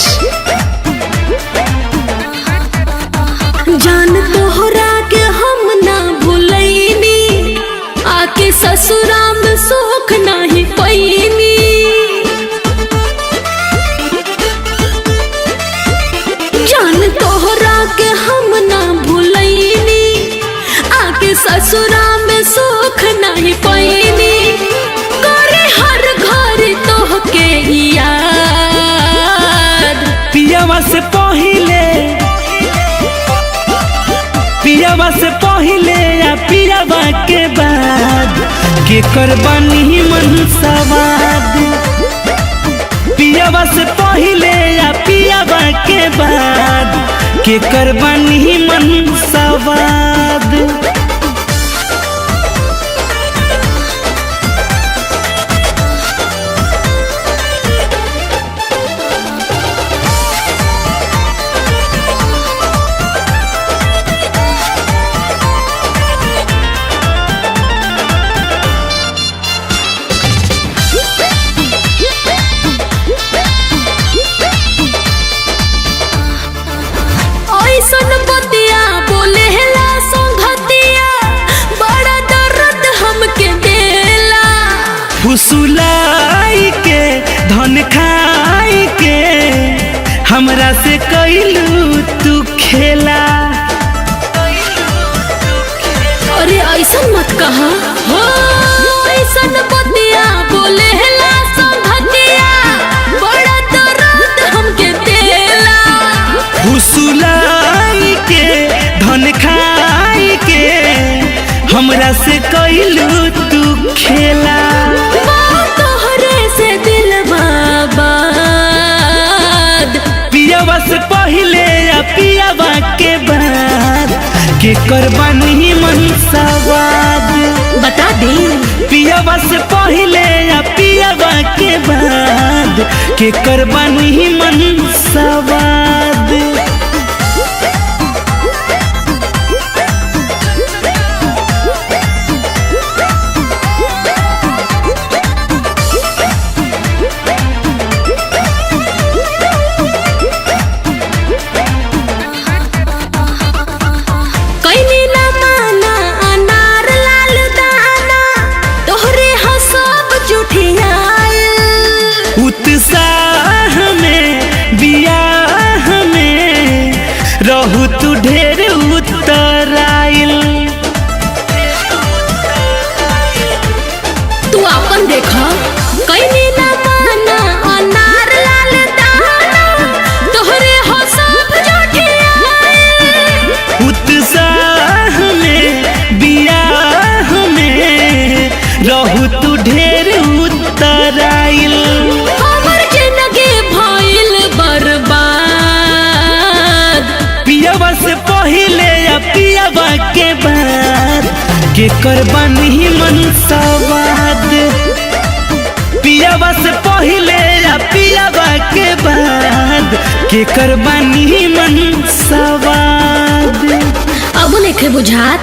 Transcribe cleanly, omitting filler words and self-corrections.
राकेश। जान तोहरा के हम ना भूलैनी, आके ससुरा में सुख नहीं पैनी। जान तोहरा के हम ना भूलैनी, आके ससुरा में सुख नहीं पैनी। करे हर घर तोहके याद, पियावा से पहिले, पियावा से पहिले या पियावा के बाद के करबानी मन सवाद। पियावा से पहिले या पियावा के बाद के करबानी मन सवाद। ऐसन बतिया बोलेला संगतिया, बड़ा दर्द हमके देला। फुसुलाई के धन खाई के हमरा से कैलू तू खेला। अरे ऐसन मत कहा हो, ऐसन बतिया बोलेला संगतिया, बड़ा दर्द हमके देला। फुसुलाई के धन खाई के हमरा से कैलू तू खेला। तोहरे से दिल बाबाद, पियावा से पहिले या पियावा के बाद के करबानी मन सवाद। बता दे पियावा से पहिले या पियावा के बाद के करबानी मन सवाद। कैनी ना माना अनार लाल दाना, तोहरे हो सब जुठियाल। उत्साह में बियाह में रहू तू ढेर उतराइल। तू अपन देखा, कैनी ना माना अनार लाल दाना, तोहरे हो सब जुठियाल। उत्साह में बियाह में रहू तू ढेर उतराइल। हमर जिंदगी भइल बर्बाद, पियावा से पहिले या पियावा के बाद के करबानी मन सवाद। पियावा से पहिले या पियावा के बाद के करबानी मन सवाद। अब नइखे बुझात।